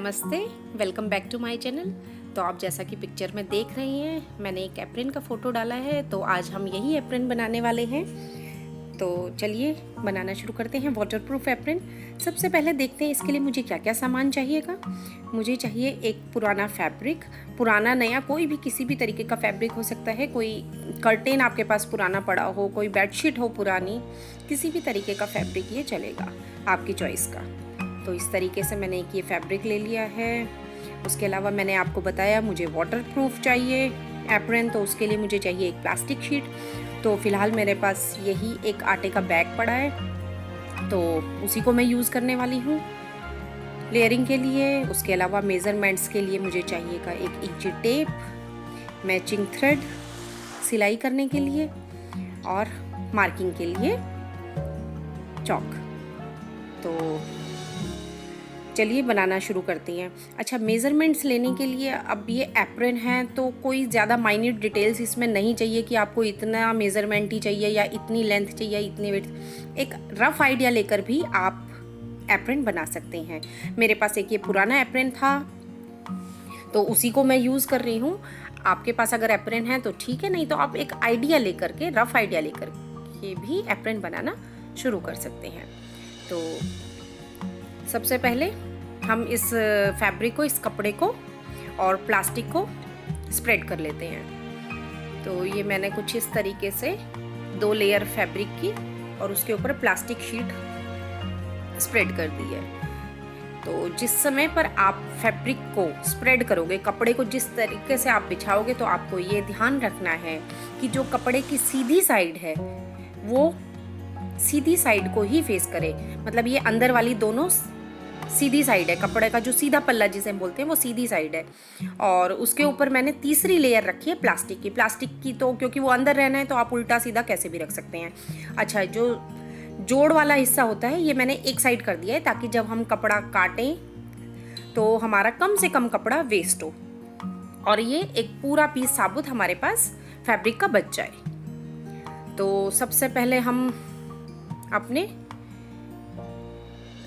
नमस्ते, welcome back to my channel. तो आप जैसा कि पिक्चर में देख रही हैं, मैंने एक एप्रन का फ़ोटो डाला है। तो आज हम यही एप्रन बनाने वाले हैं। तो चलिए बनाना शुरू करते हैं वाटरप्रूफ एप्रन। सबसे पहले देखते हैं इसके लिए मुझे क्या क्या सामान चाहिएगा। मुझे चाहिए एक पुराना फैब्रिक, पुराना नया कोई भी किसी भी तरीके का फैब्रिक हो सकता है। कोई कर्टेन आपके पास पुराना पड़ा हो, कोई बेडशीट हो पुरानी, किसी भी तरीके का फैब्रिक ये चलेगा, आपकी चॉइस का। तो इस तरीके से मैंने एक ये फैब्रिक ले लिया है। उसके अलावा मैंने आपको बताया मुझे वाटरप्रूफ चाहिए एप्रन, तो उसके लिए मुझे चाहिए एक प्लास्टिक शीट। तो फ़िलहाल मेरे पास यही एक आटे का बैग पड़ा है, तो उसी को मैं यूज़ करने वाली हूँ लेयरिंग के लिए। उसके अलावा मेज़रमेंट्स के लिए मुझे चाहिएगा एक इंची टेप, मैचिंग थ्रेड सिलाई करने के लिए, और मार्किंग के लिए चॉक। तो चलिए बनाना शुरू करती हैं। अच्छा, मेज़रमेंट्स लेने के लिए, अब ये एप्रन है तो कोई ज़्यादा माइन्यूट डिटेल्स इसमें नहीं चाहिए कि आपको इतना मेज़रमेंट ही चाहिए या इतनी लेंथ चाहिए, इतनी विड्थ। एक रफ़ आइडिया लेकर भी आप एप्रन बना सकते हैं। मेरे पास एक ये पुराना एप्रन था तो उसी को मैं यूज़ कर रही हूँ। आपके पास अगर एप्रन है तो ठीक है, नहीं तो आप एक आइडिया लेकर के, रफ़ आइडिया लेकर के भी एप्रन बनाना शुरू कर सकते हैं। तो सबसे पहले हम इस फैब्रिक को, इस कपड़े को और प्लास्टिक को स्प्रेड कर लेते हैं। तो ये मैंने कुछ इस तरीके से 2 लेयर फैब्रिक की और उसके ऊपर प्लास्टिक शीट स्प्रेड कर दी है। तो जिस समय पर आप फैब्रिक को स्प्रेड करोगे, कपड़े को जिस तरीके से आप बिछाओगे, तो आपको ये ध्यान रखना है कि जो कपड़े की सीधी साइड है वो सीधी साइड को ही फेस करे। मतलब ये अंदर वाली दोनों सीधी साइड है, कपड़े का जो सीधा पल्ला जिसे हम बोलते हैं वो सीधी साइड है। और उसके ऊपर मैंने तीसरी लेयर रखी है प्लास्टिक की। प्लास्टिक की तो क्योंकि वो अंदर रहना है तो आप उल्टा सीधा कैसे भी रख सकते हैं। अच्छा, जो जोड़ वाला हिस्सा होता है ये मैंने एक साइड कर दिया है, ताकि जब हम कपड़ा काटें तो हमारा कम से कम कपड़ा वेस्ट हो और ये एक पूरा पीस साबुत हमारे पास फैब्रिक का बच जाए। तो सबसे पहले हम अपने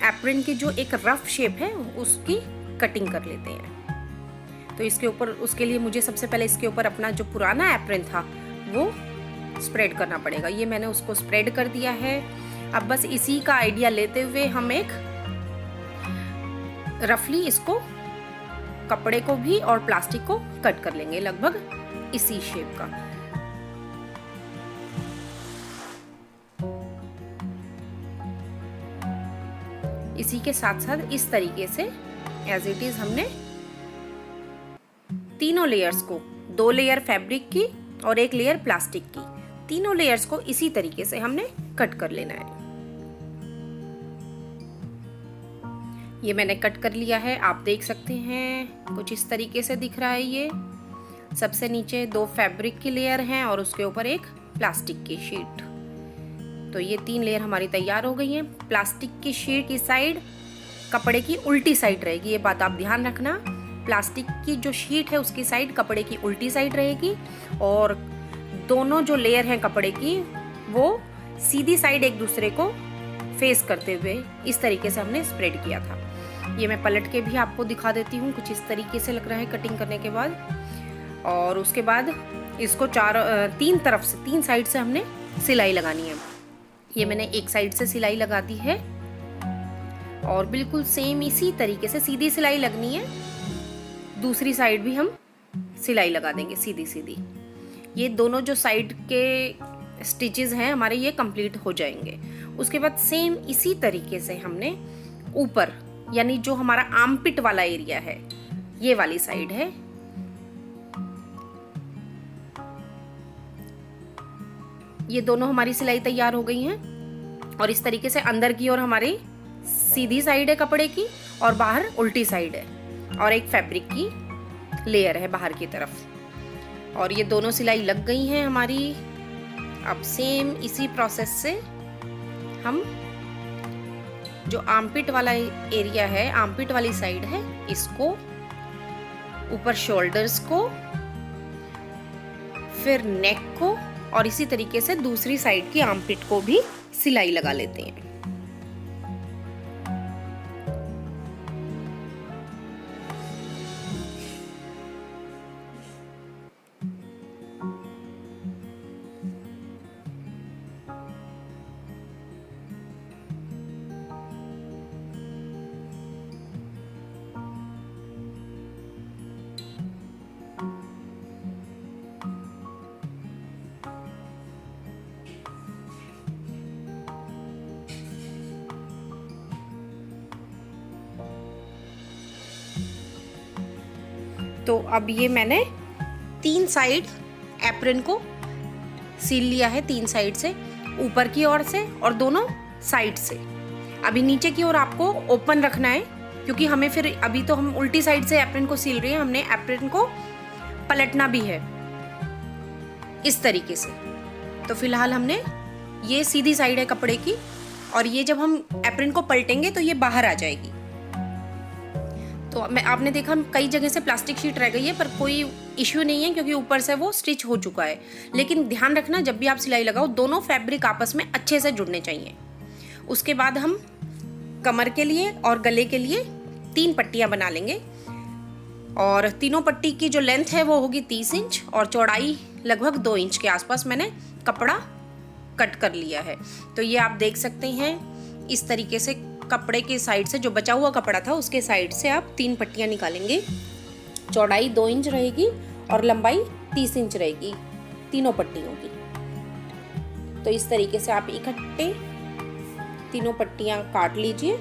एप्रन की जो एक रफ शेप है उसकी कटिंग कर लेते हैं। तो इसके ऊपर, उसके लिए मुझे सबसे पहले इसके ऊपर अपना जो पुराना एप्रन था वो स्प्रेड करना पड़ेगा। ये मैंने उसको स्प्रेड कर दिया है। अब बस इसी का आइडिया लेते हुए हम एक रफली इसको, कपड़े को भी और प्लास्टिक को कट कर लेंगे लगभग इसी शेप का। इसी के साथ साथ इस तरीके से एज इट इज हमने तीनों लेयर्स को, 2 लेयर फैब्रिक की और 1 लेयर प्लास्टिक की, तीनों लेयर्स को इसी तरीके से हमने कट कर लेना है। ये मैंने कट कर लिया है, आप देख सकते हैं कुछ इस तरीके से दिख रहा है। ये सबसे नीचे 2 फैब्रिक की लेयर हैं और उसके ऊपर एक प्लास्टिक की शीट। तो ये 3 लेयर हमारी तैयार हो गई हैं। प्लास्टिक की शीट की साइड कपड़े की उल्टी साइड रहेगी, ये बात आप ध्यान रखना। प्लास्टिक की जो शीट है उसकी साइड कपड़े की उल्टी साइड रहेगी, और दोनों जो लेयर हैं कपड़े की वो सीधी साइड एक दूसरे को फेस करते हुए इस तरीके से हमने स्प्रेड किया था। ये मैं पलट के भी आपको दिखा देती हूँ, कुछ इस तरीके से लग रहा है कटिंग करने के बाद। और उसके बाद इसको 3 तरफ से, 3 साइड से हमने सिलाई लगानी है। ये मैंने एक साइड से सिलाई लगा दी है और बिल्कुल सेम इसी तरीके से सीधी सिलाई लगनी है। दूसरी साइड भी हम सिलाई लगा देंगे सीधी सीधी। ये दोनों जो साइड के स्टिचेस हैं हमारे, ये कंप्लीट हो जाएंगे। उसके बाद सेम इसी तरीके से हमने ऊपर, यानी जो हमारा आर्मपिट वाला एरिया है, ये वाली साइड है, ये दोनों हमारी सिलाई तैयार हो गई हैं। और इस तरीके से अंदर की ओर हमारी सीधी साइड है कपड़े की और बाहर उल्टी साइड है, और एक फैब्रिक की लेयर है बाहर की तरफ। और ये दोनों सिलाई लग गई हैं हमारी। अब सेम इसी प्रोसेस से हम जो आर्मपिट वाला एरिया है, आर्मपिट वाली साइड है, इसको, ऊपर शोल्डर्स को, फिर नेक को, और इसी तरीके से दूसरी साइड की आर्मपिट को भी सिलाई लगा लेते हैं। तो अब ये मैंने 3 साइड एप्रन को सील लिया है, 3 साइड से, ऊपर की ओर से और दोनों साइड से। अभी नीचे की ओर आपको ओपन रखना है, क्योंकि हमें फिर अभी तो हम उल्टी साइड से एप्रन को सील रहे हैं, हमने एप्रन को पलटना भी है इस तरीके से। तो फिलहाल हमने ये सीधी साइड है कपड़े की, और ये जब हम एप्रन को पलटेंगे तो ये बाहर आ जाएगी। तो आपने देखा कई जगह से प्लास्टिक शीट रह गई है, पर कोई इश्यू नहीं है क्योंकि ऊपर से वो स्टिच हो चुका है। लेकिन ध्यान रखना, जब भी आप सिलाई लगाओ दोनों फैब्रिक आपस में अच्छे से जुड़ने चाहिए। उसके बाद हम कमर के लिए और गले के लिए 3 पट्टियां बना लेंगे, और तीनों पट्टी की जो लेंथ है वो होगी 30 इंच और चौड़ाई लगभग 2 इंच के आसपास मैंने कपड़ा कट कर लिया है। तो ये आप देख सकते हैं, इस तरीके से कपड़े के साइड से जो बचा हुआ कपड़ा था उसके साइड से आप 3 पट्टियां निकालेंगे। चौड़ाई 2 इंच रहेगी और लंबाई 30 इंच रहेगी तीनों पट्टियों की। तो इस तरीके से आप इकट्ठे तीनों पट्टियां काट लीजिए।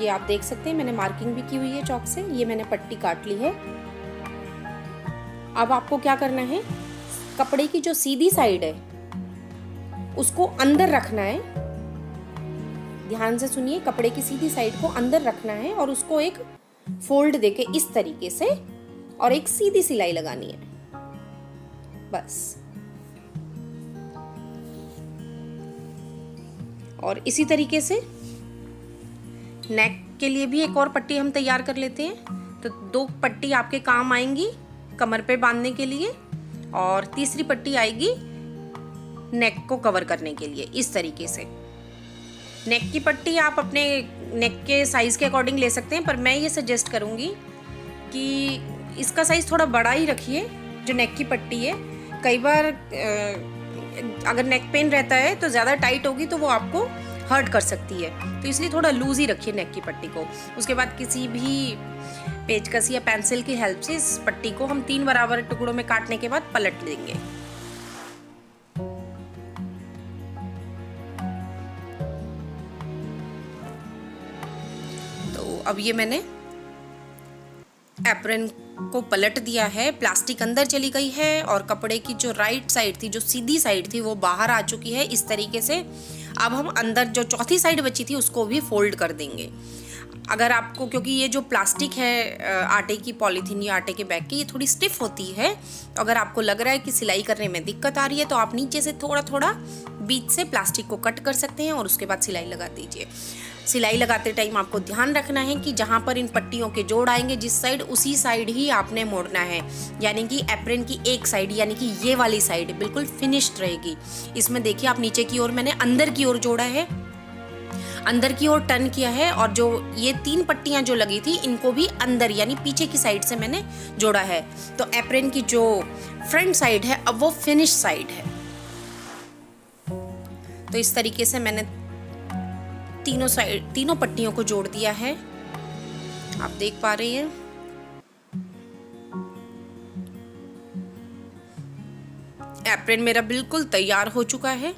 ये आप देख सकते हैं मैंने मार्किंग भी की हुई है चॉक से। ये मैंने पट्टी काट ली है। अब आपको क्या करना है, कपड़े की जो सीधी साइड है उसको अंदर रखना है। ध्यान से सुनिए, कपड़े की सीधी साइड को अंदर रखना है और उसको एक फोल्ड देके इस तरीके से और एक सीधी सिलाई लगानी है, बस। और इसी तरीके से नेक के लिए भी एक और पट्टी हम तैयार कर लेते हैं। तो 2 पट्टी आपके काम आएंगी कमर पे बांधने के लिए, और तीसरी पट्टी आएगी नेक को कवर करने के लिए। इस तरीके से नेक की पट्टी आप अपने नेक के साइज के अकॉर्डिंग ले सकते हैं, पर मैं ये सजेस्ट करूंगी कि इसका साइज थोड़ा बड़ा ही रखिए जो नेक की पट्टी है। कई बार अगर नेक पेन रहता है तो ज़्यादा टाइट होगी तो वो आपको हर्ट कर सकती है, तो इसलिए थोड़ा लूज ही रखिए नेक की पट्टी को। उसके बाद किसी भी पेचकस या पेंसिल की हेल्प से इस पट्टी को हम 3 बराबर टुकड़ों में काटने के बाद पलट देंगे। तो अब ये मैंने एप्रन को पलट दिया है, प्लास्टिक अंदर चली गई है और कपड़े की जो राइट साइड थी, जो सीधी साइड थी, वो बाहर आ चुकी है इस तरीके से। अब हम अंदर जो चौथी साइड बची थी उसको भी फोल्ड कर देंगे। अगर आपको, क्योंकि ये जो प्लास्टिक है आटे की पॉलीथीन या आटे के बैग की, ये थोड़ी स्टिफ होती है, तो अगर आपको लग रहा है कि सिलाई करने में दिक्कत आ रही है तो आप नीचे से थोड़ा थोड़ा बीच से प्लास्टिक को कट कर सकते हैं और उसके बाद सिलाई लगा दीजिए। सिलाई लगाते टाइम आपको ध्यान रखना है कि जहाँ पर इन पट्टियों के जोड़ आएंगे जिस साइड, उसी साइड ही आपने मोड़ना है, यानी कि एप्रन की एक साइड, यानी कि ये वाली साइड बिल्कुल फिनिश्ड रहेगी। इसमें देखिए आप नीचे की ओर मैंने अंदर की ओर जोड़ा है, अंदर की ओर टर्न किया है, और जो ये 3 पट्टियां जो लगी थी इनको भी अंदर यानी पीछे की साइड से मैंने जोड़ा है। तो एप्रन की जो फ्रंट साइड है अब वो फिनिश साइड है। तो इस तरीके से मैंने तीनों पट्टियों को जोड़ दिया है, आप देख पा रहे हैं। एप्रन मेरा बिल्कुल तैयार हो चुका है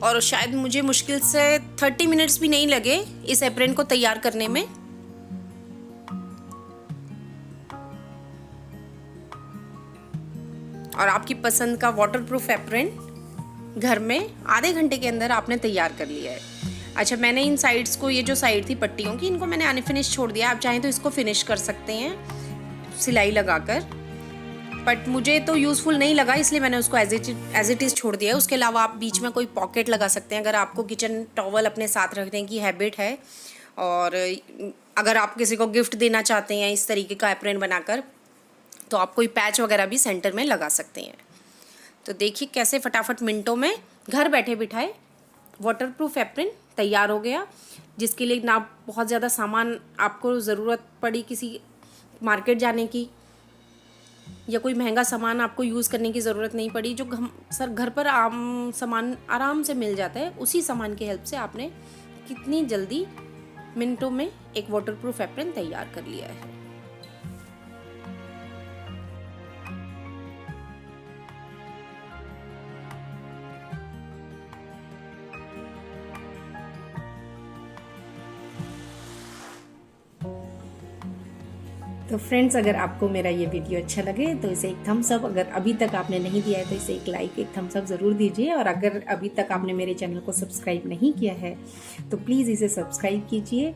और शायद मुझे मुश्किल से 30 मिनट्स भी नहीं लगे इस एप्रन को तैयार करने में। और आपकी पसंद का वाटरप्रूफ एप्रन घर में आधे घंटे के अंदर आपने तैयार कर लिया है। अच्छा, मैंने इन साइड्स को, ये जो साइड थी पट्टियों की, इनको मैंने अनफिनिश छोड़ दिया। आप चाहें तो इसको फिनिश कर सकते हैं सिलाई लगाकर, बट मुझे तो यूज़फुल नहीं लगा इसलिए मैंने उसको एज इट इज़ छोड़ दिया है। उसके अलावा आप बीच में कोई पॉकेट लगा सकते हैं अगर आपको किचन टॉवल अपने साथ रखने की हैबिट है, और अगर आप किसी को गिफ्ट देना चाहते हैं इस तरीके का एप्रन बनाकर, तो आप कोई पैच वगैरह भी सेंटर में लगा सकते हैं। तो देखिए कैसे फटाफट मिनटों में घर बैठे बिठाए वाटरप्रूफ एप्रन तैयार हो गया, जिसके लिए ना बहुत ज़्यादा सामान आपको ज़रूरत पड़ी किसी मार्केट जाने की, या कोई महंगा सामान आपको यूज़ करने की ज़रूरत नहीं पड़ी। जो घर पर आम सामान आराम से मिल जाता है, उसी सामान की हेल्प से आपने कितनी जल्दी मिनटों में एक वाटरप्रूफ एप्रन तैयार कर लिया है। तो फ्रेंड्स, अगर आपको मेरा ये वीडियो अच्छा लगे तो इसे एक थम्स अप, अगर अभी तक आपने नहीं दिया है तो इसे एक लाइक, एक थम्स अप ज़रूर दीजिए। और अगर अभी तक आपने मेरे चैनल को सब्सक्राइब नहीं किया है तो प्लीज़ इसे सब्सक्राइब कीजिए।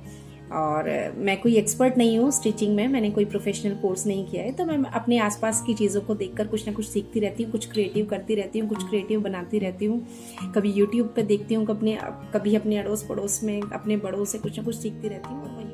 और मैं कोई एक्सपर्ट नहीं हूँ स्टिचिंग में, मैंने कोई प्रोफेशनल कोर्स नहीं किया है, तो मैं अपने आसपास की चीज़ों को देखकर कुछ ना कुछ सीखती रहती हूँ, कुछ क्रिएटिव करती रहती हूँ, कुछ क्रिएटिव बनाती रहती हूँ। कभी यूट्यूब पे देखती हूँ, कभी अपने अड़ोस पड़ोस में अपने बड़ों से कुछ ना कुछ सीखती रहती हूँ।